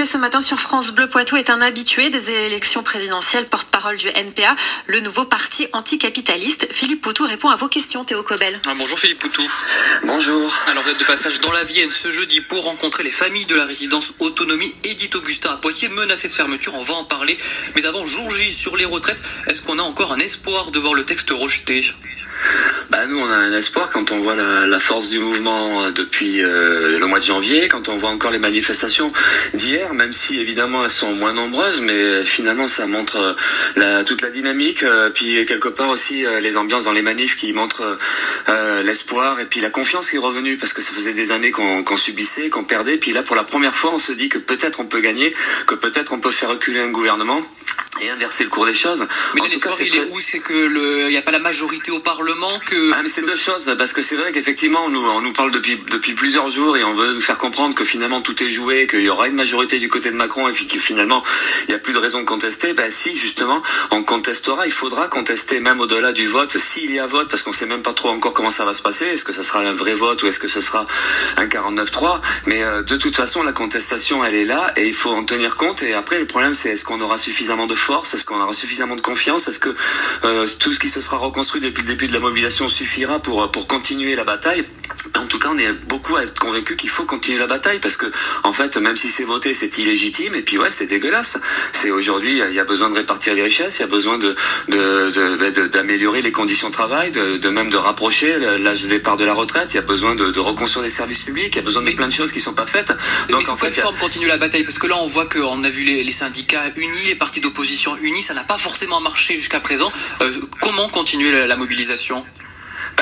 invité ce matin sur France Bleu Poitou est un habitué des élections présidentielles, porte-parole du NPA, le nouveau parti anticapitaliste. Philippe Poutou répond à vos questions, Théo Cobel. Bonjour Philippe Poutou. Bonjour. Alors vous êtes de passage dans la Vienne ce jeudi pour rencontrer les familles de la résidence autonomie Édith Augustin à Poitiers, menacée de fermeture, on va en parler. Mais avant, jour J sur les retraites, est-ce qu'on a encore un espoir de voir le texte rejeté ? Nous on a un espoir quand on voit la force du mouvement depuis le mois de janvier, quand on voit encore les manifestations d'hier, même si évidemment elles sont moins nombreuses, mais finalement ça montre toute la dynamique, puis quelque part aussi les ambiances dans les manifs qui montrent l'espoir et puis la confiance qui est revenue, parce que ça faisait des années qu'on subissait, qu'on perdait, puis là pour la première fois on se dit que peut-être on peut gagner, que peut-être on peut faire reculer un gouvernement et inverser le cours des choses. Mais là, l'espoir, il est où ? C'est que il n'y a pas la majorité au Parlement que... mais c'est deux choses, parce que c'est vrai qu'effectivement, on nous parle depuis plusieurs jours et on veut nous faire comprendre que finalement tout est joué, qu'il y aura une majorité du côté de Macron et puis que finalement il n'y a plus de raison de contester. Si, justement, on contestera, il faudra contester même au-delà du vote, s'il y a vote, parce qu'on sait même pas trop encore comment ça va se passer. Est-ce que ça sera un vrai vote ou est-ce que ce sera un 49-3 ? Mais de toute façon, la contestation, elle est là et il faut en tenir compte. Et après, le problème, c'est est-ce qu'on aura suffisamment de force ? Est-ce qu'on aura suffisamment de confiance ? Est-ce que tout ce qui se sera reconstruit depuis le début de la mobilisation suffira pour continuer la bataille ? En tout cas, on est beaucoup à être convaincus qu'il faut continuer la bataille parce que, en fait, même si c'est voté, c'est illégitime et puis c'est dégueulasse. C'est aujourd'hui, il y a besoin de répartir les richesses, il y a besoin d'améliorer les conditions de travail, même de rapprocher l'âge de départ de la retraite. Il y a besoin de reconstruire les services publics. Il y a besoin de plein de choses qui sont pas faites. Donc, en quelle forme continue la bataille ? Parce que là, on voit qu'on a vu les syndicats unis, les partis d'opposition unis, ça n'a pas forcément marché jusqu'à présent. Comment continuer la mobilisation ?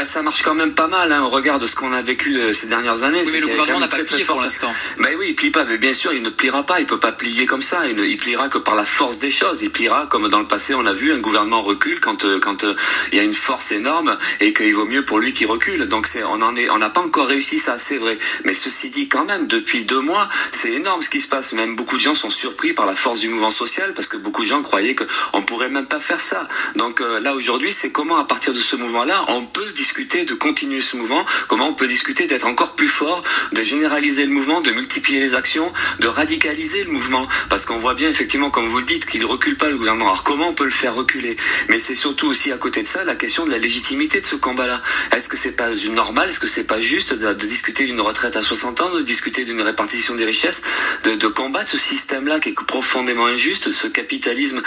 Ça marche quand même pas mal, on regarde ce qu'on a vécu ces dernières années. Oui, mais le gouvernement n'a pas plié pour l'instant. Oui, il plie pas, mais bien sûr, il ne pliera pas, il peut pas plier comme ça, il pliera que par la force des choses, il pliera comme dans le passé, on a vu, un gouvernement recule quand il y a une force énorme et qu'il vaut mieux pour lui qu'il recule. Donc on n'a pas encore réussi ça, c'est vrai. Mais ceci dit, quand même, depuis 2 mois, c'est énorme ce qui se passe. Même beaucoup de gens sont surpris par la force du mouvement social parce que beaucoup de gens croyaient qu'on pourrait même pas faire ça. Donc là, aujourd'hui, c'est comment, à partir de ce mouvement-là, on peut discuter de continuer ce mouvement, comment on peut discuter d'être encore plus fort, de généraliser le mouvement, de multiplier les actions, de radicaliser le mouvement, parce qu'on voit bien effectivement, comme vous le dites, qu'il ne recule pas le gouvernement. Alors comment on peut le faire reculer ? Mais c'est surtout aussi à côté de ça la question de la légitimité de ce combat-là. Est-ce que c'est pas normal, est-ce que c'est pas juste de discuter d'une retraite à 60 ans, de discuter d'une répartition des richesses, de combattre ce système-là qui est profondément injuste, ce capitalisme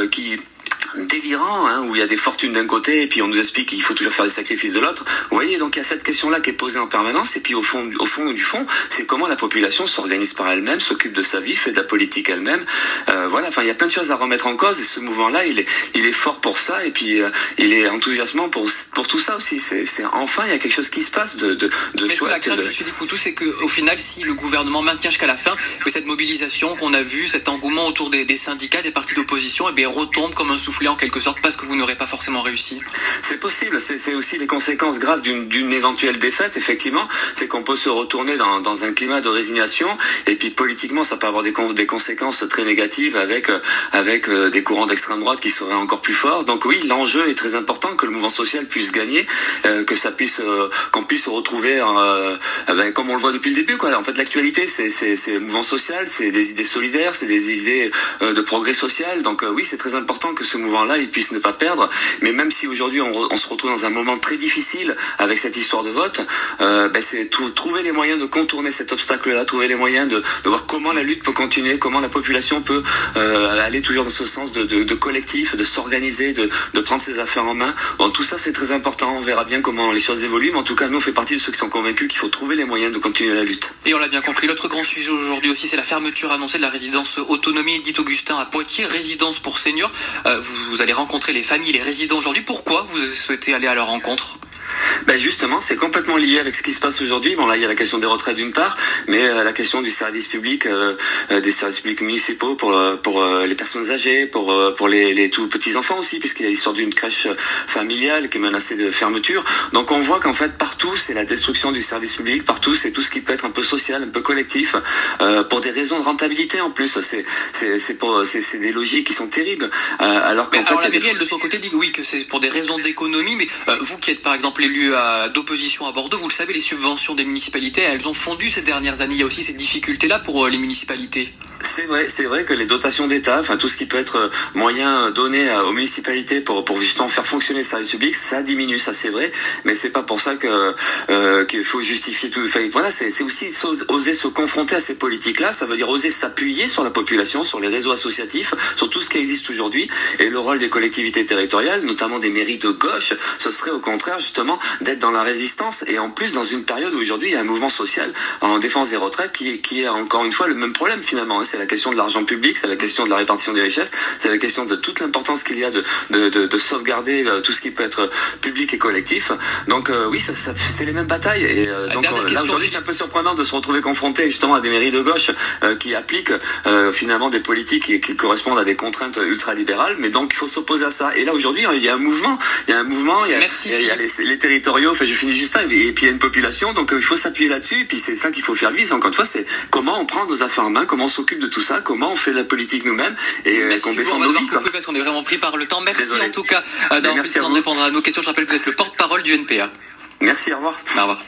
qui délirant, où il y a des fortunes d'un côté et puis on nous explique qu'il faut toujours faire des sacrifices de l'autre. Vous voyez, donc il y a cette question-là qui est posée en permanence et puis au fond du fond, c'est comment la population s'organise par elle-même, s'occupe de sa vie, fait de la politique elle-même. Il y a plein de choses à remettre en cause et ce mouvement-là, il est fort pour ça et puis il est enthousiasmant pour tout ça aussi. C'est enfin il y a quelque chose qui se passe de mais chouette. La crainte, Philippe Poutou, c'est qu'au final, si le gouvernement maintient jusqu'à la fin, que cette mobilisation qu'on a vue, cet engouement autour des syndicats, des partis d'opposition, retombe comme un soufflet en quelque sorte parce que vous n'aurez pas forcément réussi. C'est possible, c'est aussi les conséquences graves d'une éventuelle défaite, effectivement, c'est qu'on peut se retourner dans un climat de résignation et puis politiquement ça peut avoir des conséquences très négatives avec des courants d'extrême droite qui seraient encore plus forts. Donc oui, l'enjeu est très important, que le mouvement social puisse gagner, qu'on puisse se retrouver comme on le voit depuis le début, quoi. En fait, l'actualité c'est le mouvement social, c'est des idées solidaires, c'est des idées de progrès social. Donc oui, c'est très important que ce mouvement-là, il puisse ne pas perdre. Mais même si aujourd'hui on se retrouve dans un moment très difficile avec cette histoire de vote, c'est trouver les moyens de contourner cet obstacle-là, trouver les moyens de voir comment la lutte peut continuer, comment la population peut aller toujours dans ce sens de collectif, de s'organiser, de prendre ses affaires en main. Bon, tout ça c'est très important. On verra bien comment les choses évoluent. Mais en tout cas, nous on fait partie de ceux qui sont convaincus qu'il faut trouver les moyens de continuer la lutte. Et on l'a bien compris. L'autre grand sujet aujourd'hui aussi, c'est la fermeture annoncée de la résidence autonomie Édith Augustin à Poitiers, résidence pour seniors. Vous allez rencontrer les familles, les résidents aujourd'hui. Pourquoi vous souhaitez aller à leur rencontre ? Justement, c'est complètement lié avec ce qui se passe aujourd'hui. Bon, là, il y a la question des retraites d'une part, mais la question du service public, des services publics municipaux pour les personnes âgées, pour les tout petits enfants aussi, puisqu'il y a l'histoire d'une crèche familiale qui est menacée de fermeture. Donc, on voit qu'en fait, partout, c'est la destruction du service public. Partout, c'est tout ce qui peut être un peu social, un peu collectif, pour des raisons de rentabilité en plus. C'est des logiques qui sont terribles. Alors qu'en fait, la mairie, elle, de son côté, dit oui que c'est pour des raisons d'économie, mais vous qui êtes par exemple élu d'opposition à Bordeaux, vous le savez, les subventions des municipalités, elles ont fondu ces dernières années. Il y a aussi ces difficultés-là pour les municipalités. C'est vrai que les dotations d'État, enfin tout ce qui peut être moyen donné aux municipalités pour justement faire fonctionner le service public, ça diminue, ça c'est vrai, mais c'est pas pour ça qu'il faut justifier tout. Enfin, voilà, c'est aussi oser se confronter à ces politiques-là. Ça veut dire oser s'appuyer sur la population, sur les réseaux associatifs, sur tout ce qui existe aujourd'hui. Et le rôle des collectivités territoriales, notamment des mairies de gauche, ce serait au contraire justement d'être dans la résistance. Et en plus dans une période où aujourd'hui il y a un mouvement social en défense des retraites qui est encore une fois le même problème finalement. C'est la question de l'argent public, c'est la question de la répartition des richesses, c'est la question de toute l'importance qu'il y a de sauvegarder tout ce qui peut être public et collectif. Donc oui, c'est les mêmes batailles. Et donc là aujourd'hui c'est un peu surprenant de se retrouver confronté justement à des mairies de gauche qui appliquent finalement des politiques qui correspondent à des contraintes ultralibérales. Mais donc il faut s'opposer à ça. Et là aujourd'hui il y a un mouvement, il y a les territoriaux. Enfin je finis juste ça. Et puis il y a une population. Donc il faut s'appuyer là-dessus. Et puis c'est ça qu'il faut faire vivre. Encore une fois, c'est comment on prend nos affaires en main, comment on s'occupe de tout ça, comment on fait de la politique nous-mêmes et qu'on défend nos vies. Parce qu'on est vraiment pris par le temps. Merci Désolé. En tout cas d'avoir pris le temps de répondre à nos questions. Je rappelle que vous êtes le porte-parole du NPA. Merci, au revoir. Au revoir.